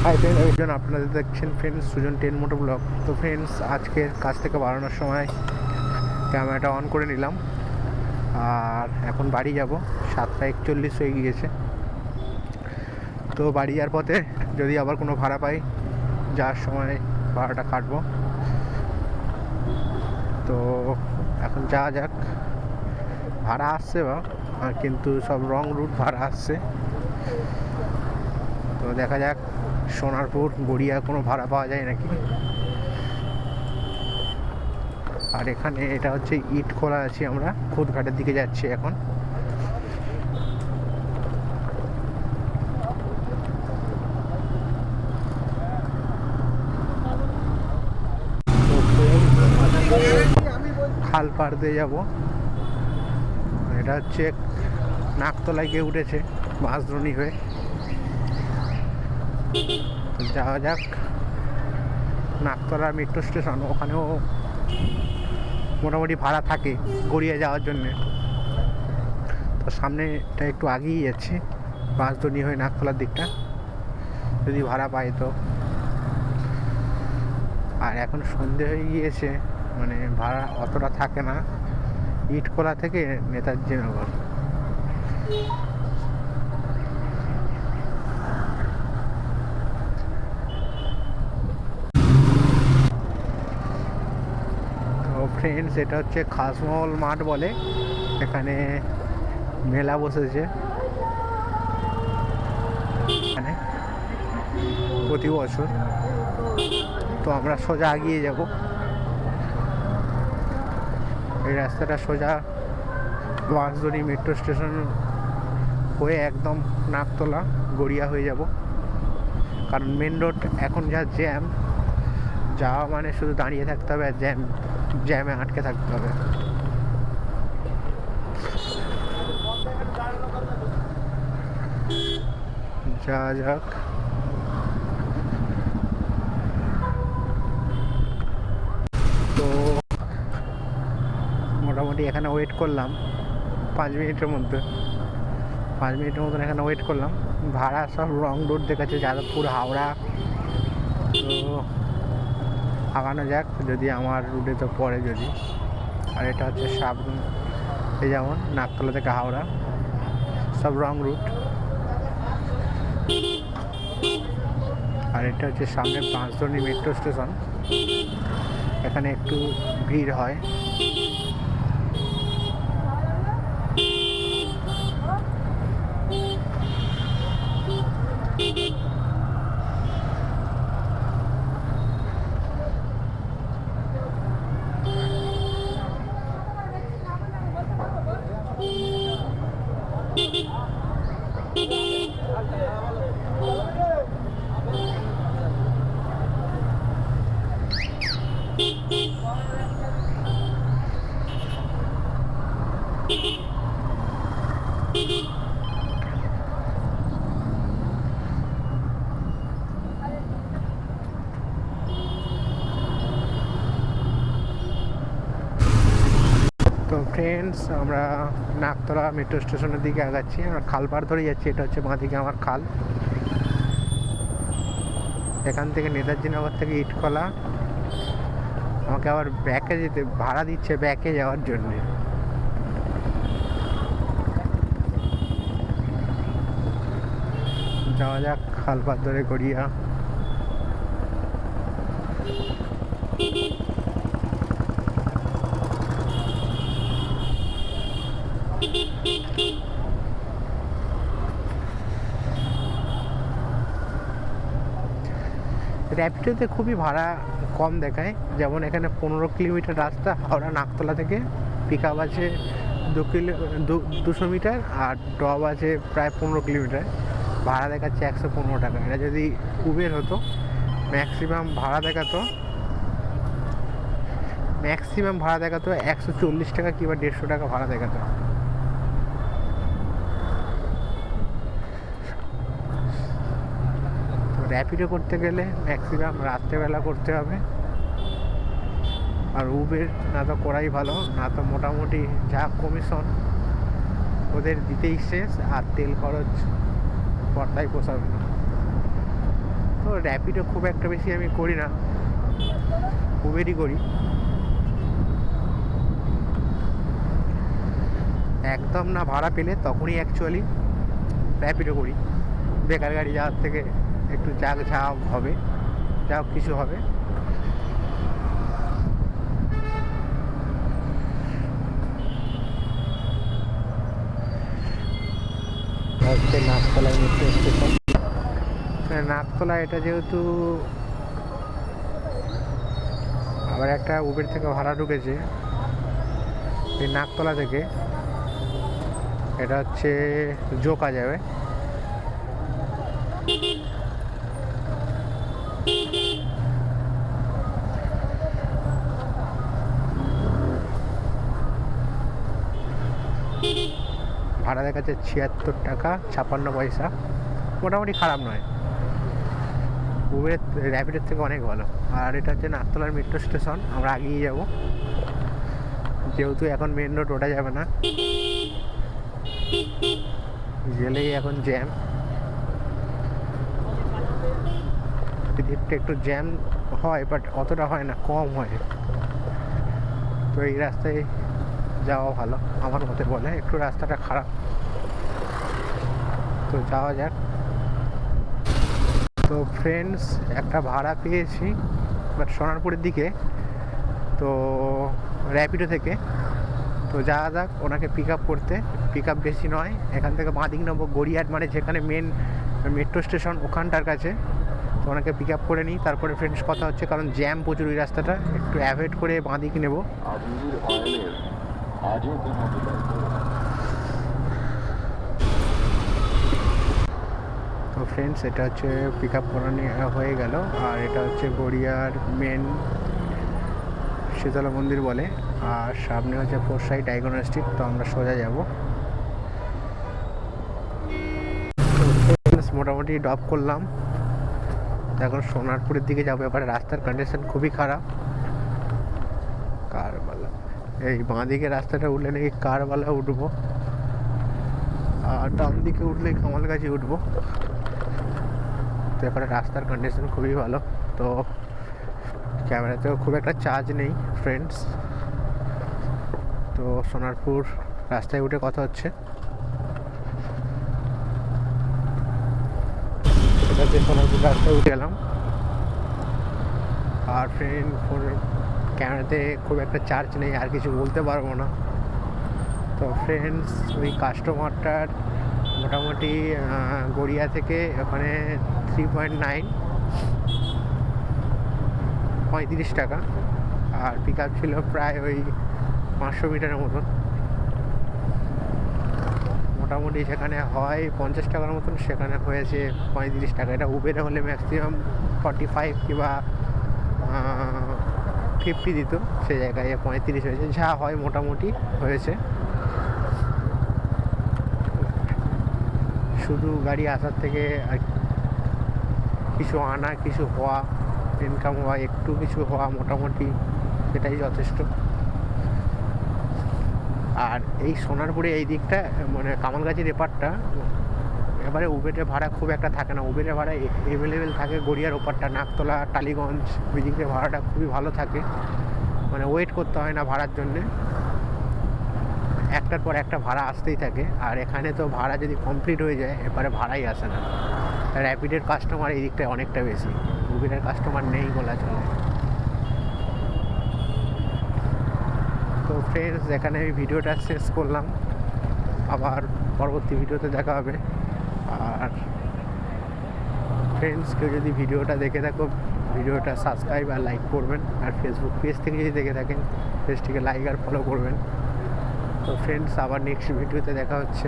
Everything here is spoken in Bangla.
হাই ফ্রেন্ড, একজন আপনাদের দেখছেন ফ্রেন্ডস সুজন 10 মোটো ব্লগ। তো ফ্রেন্ডস, আজকে কাজ থেকে বাড়ানোর সময় ক্যামেরাটা অন করে নিলাম, আর এখন বাড়ি যাব। 7:41 হয়ে গিয়েছে। তো বাড়ি যাওয়ার পথে যদি আবার কোনো ভাড়া পাই, যাওয়ার সময় ভাড়াটা কাটবো। তো এখন যাওয়া যাক। ভাড়া আসছে কিন্তু সব রং রুট ভাড়া আসছে। তো দেখা যাক সোনারপুর গড়িয়া কোনো ভাড়া পাওয়া যায় নাকি। আর এখানে এটা হচ্ছে ইট খোলা আছি, আমরা খুদঘাটের দিকে যাচ্ছি এখন। খাল পার দিয়ে যাবো। এটা হচ্ছে নাকতলায় গিয়ে উঠেছে বাঁশদ্রোণী হয়ে। যাওয়া যাক নাকতলা মেট্রো স্টেশন, ওখানেও মোটামুটি ভাড়া থাকে গড়িয়া যাওয়ার জন্যে। তো সামনেটা একটু আগেই যাচ্ছি, বাঁশদ্রোণী হয়ে নাকতলার দিকটা, যদি ভাড়া পাই তো। আর এখন সন্ধে হয়ে গিয়েছে, মানে ভাড়া অতটা থাকে না। ইটখোলা থেকে নেতাজি নগর। তো ফ্রেন্ডস, এটা হচ্ছে খাসমহল মাঠ বলে, এখানে মেলা বসেছে এখানে প্রতি বছর। তো আমরা সোজা এগিয়ে যাব, এই রাস্তাটা সোজা বাঁশদ্রোণী মেট্রো স্টেশন হয়ে একদম নাকতলা গড়িয়া হয়ে যাব। কারণ মেন রোড এখন যা জ্যাম, যাওয়া মানে শুধু দাঁড়িয়ে থাকতে হবে আর জ্যামে আটকে থাকতে হবে। যাওয়া যাক। তো মোটামুটি এখানে ওয়েট করলাম 5 মিনিটের মতন এখানে ওয়েট করলাম। ভাড়া সব রং রুট দেখাচ্ছে, যাদবপুর, হাওড়া। তো আগানো যাক, যদি আমার রুটে তো পড়ে যদি। আর এটা হচ্ছে এই যেমন নাকতলা থেকে হাওড়া, সব রং রুট। আর এটা হচ্ছে সামনে বাঁশদ্রোণী মেট্রো স্টেশন, এখানে একটু ভিড় হয়। তো ফ্রেন্ডস, আমরা নাকতলা মেট্রো স্টেশনের দিকে আগাচ্ছি, আমরা খাল পার ধরে যাচ্ছি। এটা হচ্ছে বাঁদিকে আমার খাল। এখান থেকে নেতাজি নগর থেকে ইটখোলা, আমাকে আবার ব্যাকে যেতে ভাড়া দিচ্ছে, ব্যাকে যাওয়ার জন্যে। যাওয়া যাক খাল পার ধরে গড়িয়া। র্যাপিডোতে খুবই ভাড়া কম দেখায়, যেমন এখানে 15 কিলোমিটার রাস্তা হাওড়া নাকতলা থেকে, পিক আপ আছে 200 মিটার, আর ড্রপ আছে প্রায় 15 কিলোমিটার। ভাড়া দেখাচ্ছে 115 টাকা। এটা যদি উবের হতো, ম্যাক্সিমাম ভাড়া দেখাতো 140 টাকা কিংবা 150 টাকা ভাড়া দেখাতো। র্যাপিডো করতে গেলে ম্যাক্সিমাম রাত্রেবেলা করতে হবে, আর উবের না তো করাই ভালো, না তো মোটামুটি যা কমিশন ওদের দিতেই শেষ, আর তেল খরচ পর্দায় পোষাবে না। তো র্যাপিডো খুব একটা বেশি আমি করি না, উবেরই করি। একদম না ভাড়া পেলে তখনই অ্যাকচুয়ালি র্যাপিডো করি, বেকার গাড়ি যাওয়ার থেকে একটু যাক যা হবে, যা কিছু হবে। হচ্ছে নাকতলায় মেট্রো স্টেশন। নাকতলা এটা যেহেতু আবার একটা উবের থেকে ভাড়া ঢুকেছে এই নাকতলা থেকে, এটা হচ্ছে জোকা যাবে। ভাড়া দেখাচ্ছে 76 টাকা 56 পয়সা, মোটামুটি খারাপ নয়, উবের র্যাপিডের থেকে অনেক ভালো। আর এটা হচ্ছে নাকতলার মেট্রো স্টেশন, আমরা আগিয়ে যাব যেহেতু এখন মেন রোড ওঠা যাবে না, গেলেই এখন জ্যাম, দিকটা একটু জ্যাম হয় বাট অতটা হয় না, কম হয়। তো এই রাস্তায় যাওয়া ভালো আমার মতে বলে, একটু রাস্তাটা খারাপ, তো যাওয়া যাক। তো ফ্রেন্ডস একটা ভাড়া পেয়েছি বাট সোনারপুরের দিকে, তো র্যাপিডো থেকে, তো যাওয়া যাক ওনাকে পিক আপ করতে। পিক আপ বেশি নয়, এখান থেকে বাঁদিক নেবো গড়িয়াহাট, মানে যেখানে মেন মেট্রো স্টেশন ওখানটার কাছে। তো ওনাকে পিক আপ করে নিই, তারপরে ফ্রেন্ডস কথা হচ্ছে, কারণ জ্যাম প্রচুর এই রাস্তাটা, একটু অ্যাভয়েড করে বাঁদিক নেবো। তো ফ্রেন্ডস এটা হচ্ছে পিক আপ করা হয়ে গেল, আর এটা হচ্ছে গড়িয়ার মেন শীতলা মন্দির বলে, আর সামনে হচ্ছে ফোরসাই ডায়াগোনাল স্ট্রিট। তো আমরা সোজা যাব। মোটামুটি ড্রপ করলাম, এখন সোনারপুরের দিকে যাবো। এবারে রাস্তার কন্ডিশন খুবই খারাপ, কারবালা এই বাঁ দিকে রাস্তাটা উঠলে নাকি কারবালা উঠবো, আর ডান দিকে উঠলে কামালগাছি উঠবো। তো এবারে রাস্তার কন্ডিশন খুবই ভালো, তো ক্যামেরাতেও খুব একটা চার্জ নেই ফ্রেন্ডস। তো সোনারপুর রাস্তায় উঠে কথা হচ্ছে, এটাতে সোনারপুর রাস্তায় উঠে গেলাম। আর ফ্রেন্ড ফোনের ক্যামেরাতে খুব একটা চার্জ নেই, আর কিছু বলতে পারবো না। তো ফ্রেন্ডস ওই কাস্টমারটার মোটামুটি গড়িয়া থেকে ওখানে 3.9 35 টাকা, আর পিক আপ ছিল প্রায় ওই 500 মিটারের মতন। মোটামুটি সেখানে হয় 50 টাকার মতন, সেখানে হয়েছে 35 টাকা। এটা উবেরে হলে ম্যাক্সিমাম 45 কিংবা 50 দিত, সে জায়গায় 35 হয়েছে, যা হয় মোটামুটি হয়েছে। শুধু গাড়ি আসার থেকে আর কিছু আনা, কিছু হওয়া, ইনকাম হওয়া, একটু কিছু হওয়া, মোটামুটি সেটাই যথেষ্ট। আর এই সোনারপুরে এই দিকটা মানে কামালগাছির এপারটা, এবারে উবেরের ভাড়া খুব একটা থাকে না, উবেরের ভাড়া অ্যাভেলেবেল থাকে গড়িয়ার ওপারটা, নাকতলা, টালিগঞ্জ, ওই দিকে ভাড়াটা খুবই ভালো থাকে, মানে ওয়েট করতে হয় না ভাড়ার জন্যে, একটার পর একটা ভাড়া আসতেই থাকে। আর এখানে তো ভাড়া যদি কমপ্লিট হয়ে যায় এবারে ভাড়াই আসে না। র্যাপিডের কাস্টমার এই দিকটায় অনেকটা বেশি, উবেরের কাস্টমার নেই বলা চলে। তো ফ্রেন্ডস এখানে আমি ভিডিওটা শেষ করলাম, আবার পরবর্তী ভিডিওতে দেখা হবে। আর ফ্রেন্ডস কেউ যদি ভিডিওটা দেখে থাকো, ভিডিওটা সাবস্ক্রাইব আর লাইক করবেন, আর ফেসবুক পেজ থেকে যদি দেখে থাকেন পেজটিকে লাইক আর ফলো করবেন। তো ফ্রেন্ডস আবার নেক্সট ভিডিওতে দেখা হচ্ছে।